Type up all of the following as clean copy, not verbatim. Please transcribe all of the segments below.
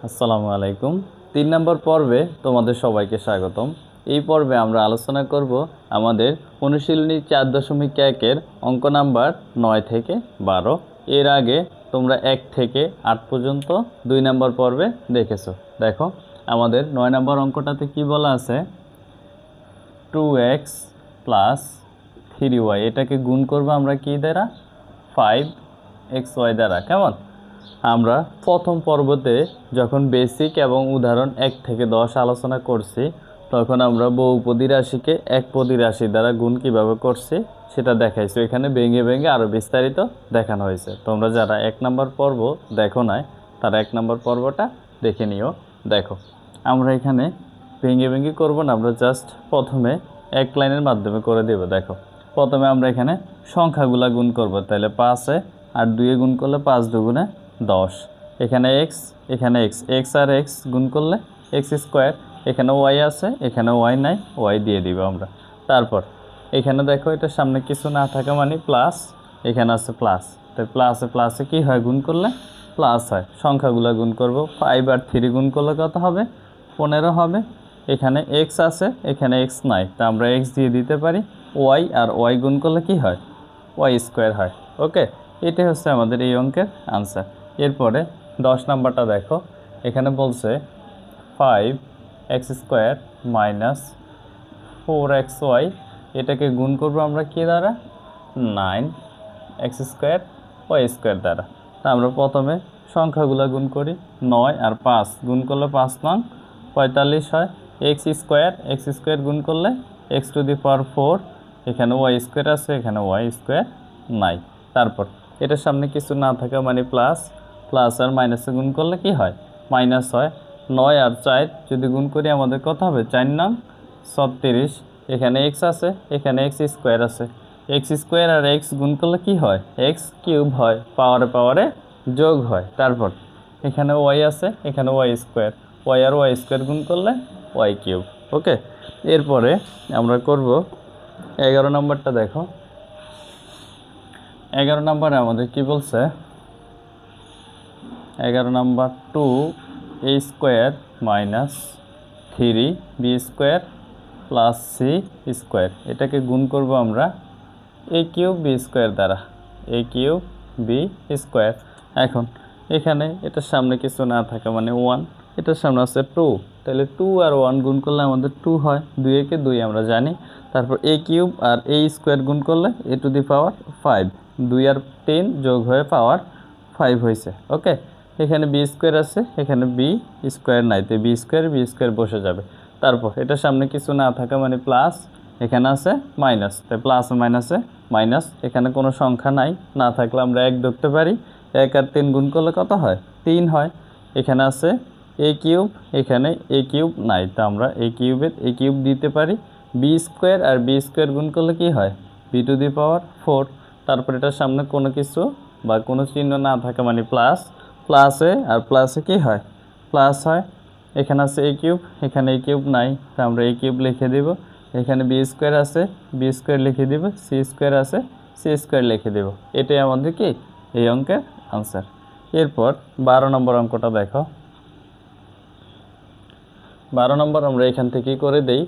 আসসালামু আলাইকুম। ৩ নম্বর পর্বে তোমাদের সবাইকে স্বাগতম। এই পর্বে আমরা আলোচনা করব আমাদের অনুশীলনী ৪.১-এর অঙ্ক নাম্বার ৯ থেকে ১২। এর আগে তোমরা ১ থেকে ৮ পর্যন্ত ২ নম্বর পর্বে দেখেছো। দেখো আমাদের ৯ নম্বর অঙ্কটাতে কি বলা আছে, 2x + 3y এটাকে গুণ করবো আমরা কি দ্বারা, 5xy দ্বারা। কেমন? আমরা প্রথম পর্বতে যখন বেসিক এবং উদাহরণ ১ থেকে ১০ আলোচনা করছি, তখন আমরা বহুপদী রাশিকে একপদী রাশি দ্বারা গুণ কীভাবে করছি সেটা দেখাইছি। এখানে ভেঙে ভেঙে আরও বিস্তারিত দেখানো হয়েছে। তোমরা যারা ১ নম্বর পর্ব দেখো নাই তারা ১ নম্বর পর্বটা দেখে নিও। দেখো আমরা এখানে ভেঙে ভেঙে করবো না, আমরা জাস্ট প্রথমে এক লাইনের মাধ্যমে করে দেব। দেখো প্রথমে আমরা এখানে সংখ্যাগুলা গুণ করব, তাহলে 5 আর 2 গুণ করলে 5 দুগুণে 10, এখানে এক্স এখানে এক্স, এক্স আর এক্স গুণ করলে এক্স স্কোয়ার, এখানে ওয়াই আছে এখানে ওয়াই নাই, ওয়াই দিয়ে দিব আমরা। তারপর এখানে দেখো এটার সামনে কিছু না থাকা মানে প্লাস, এখানে আছে প্লাস, তাই প্লাসে প্লাসে কী হয়, গুণ করলে প্লাস হয়। সংখ্যাগুলো গুণ করব, 5 আর 3 গুণ করলে কত হবে, 15 হবে। এখানে এক্স আছে এখানে এক্স নাই, তা আমরা এক্স দিয়ে দিতে পারি। ওয়াই আর ওয়াই গুণ করলে কি হয়, ওয়াই স্কোয়ার হয়। ওকে, এটাই হচ্ছে আমাদের এই অঙ্কের আনসার। এরপরে 10 নাম্বারটা দেখো, এখানে বলছে 5x² - 4xy এটাকে গুণ করবো আমরা কি দ্বারা, 9x² y² দ্বারা। তা আমরা প্রথমে সংখ্যাগুলো গুণ করি, 9 আর 5 গুণ করলে 5 নং 45 হয়। x² গুণ করলে x⁴, এখানে y² আছে এখানে y² নাই। তারপর এটার সামনে কিছু না থাকা মানে প্লাস, প্লাস আর মাইনাসে গুণ করলে কি হয়, মাইনাস হয়। 9 আর 4 যদি গুণ করি আমাদের কত হবে, 4 নং 36, এখানে এক্স আছে এখানে x² আছে, x² আর x গুণ করলে কি হয়, x³ হয়, পাওয়ারে পাওয়ারে যোগ হয়। তারপর এখানে ওয়াই আছে এখানে y², ওয়াই আর y² গুণ করলে y³। ওকে, এরপরে আমরা করব 11 নম্বরটা। দেখো 11 নম্বরে আমাদের কি বলছে, 11 নম্বর 2a² - 3b² + c² এটাকে গুণ করব আমরা a³ দ্বারা, a³b²। এখন এখানে এটার সামনে কিছু না থাকা মানে 1, এটার সামনে আছে 2, তাহলে 2 আর 1 গুণ করলে আমাদের 2 হয়, 2 একে 2 আমরা জানি। তারপর a³ আর a² গুণ করলে a⁵, 2 আর 3 যোগ হয়ে পাওয়ার 5 হয়েছে। ওকে, এখানে b² আছে এখানে b² নাই, তো b² বসে যাবে। তারপর এটার সামনে কিছু না থাকা মানে প্লাস, এখানে আছে মাইনাস, তাই প্লাস মাইনাসে মাইনাস, এখানে কোনো সংখ্যা নাই, না থাকলে আমরা 1 ধরতে পারি। 1 আর 3 গুণ করলে কত হয়, 3 হয়। এখানে আছে a³ এখানে a³ নাই, তা আমরা a³ দিতে পারি। b² আর b² গুণ করলে কি হয়, b⁴। তারপর এটার সামনে কোনো কিছু বা কোনো চিহ্ন না থাকা মানে প্লাস, প্লাসে আর প্লাসে কি হয়, প্লাস হয়। এখানে আছে a³ এখানে a³ নাই, তা আমরা a³ লিখে দেব। এখানে b² আছে b² লিখে দেব, c² আছে c² লিখে দেব। এটাই আমাদের কি এই অঙ্কের আনসার। এরপর 12 নম্বর অঙ্কটা দেখো, 12 নম্বর আমরা এখান থেকে করে দেই,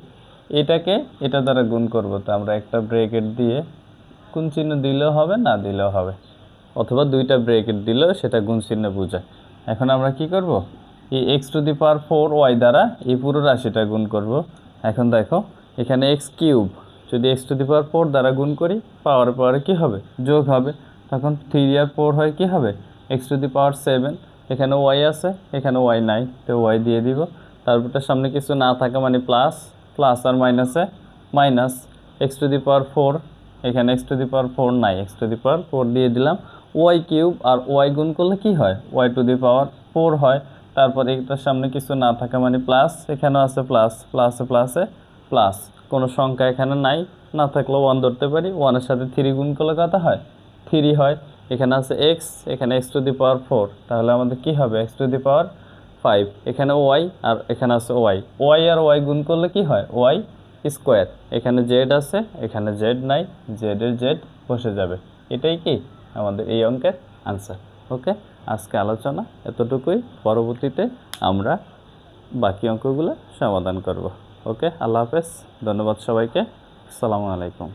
এটাকে এটা দ্বারা গুণ করব, তো আমরা একটা ব্র্যাকেট দিয়ে গুণ চিহ্ন দিলেও হবে না দিলেও হবে, অথবা দুইটা ব্র্যাকেট দিলেও সেটা গুণ চিহ্ন বোঝায়। এখন আমরা কি করব, এই x⁴y দ্বারা এই পুরো রাশিটা গুণ করব। এখন দেখো এখানে x³ যদি x⁴ দ্বারা গুণ করি পাওয়ারে পাওয়ারে কী হবে, যোগ হবে, তখন 3 আর 4 হয় কী হবে, x⁷। এখানে y আছে এখানে y নাই, তো y দিয়ে দিব। তারপরটার সামনে কিছু না থাকা মানে প্লাস, প্লাস আর মাইনাসে মাইনাস, x⁴, এখানে x⁴ নাই, x⁴ দিয়ে দিলাম। y³ আর y গুণ করলে কি হয়, y⁴ হয়। তারপর এটার সামনে কিছু না থাকা মানে প্লাস, এখানেও আছে প্লাস, প্লাসে প্লাসে প্লাস, কোনো সংখ্যা এখানে নাই, না থাকলেও 1 ধরতে পারি। 1-এর সাথে 3 গুণ করলে কত হয়, 3 হয়। এখানে আছে x এখানে x⁴, তাহলে আমাদের কি হবে, x⁵। এখানে y আর এখানে আছে y আর y গুণ করলে কি হয়, y²। এখানে z আছে এখানে z নাই, z এর z বসে যাবে। এটাই কি আমাদের এই অঙ্কের আনসার। ওকে, আজকে আলোচনা এতটুকুই। পরবর্তীতে আমরা বাকি অঙ্কগুলো সমাধান করব। ওকে, আল্লাহ হাফেজ। ধন্যবাদ সবাইকে। আসসালামু আলাইকুম।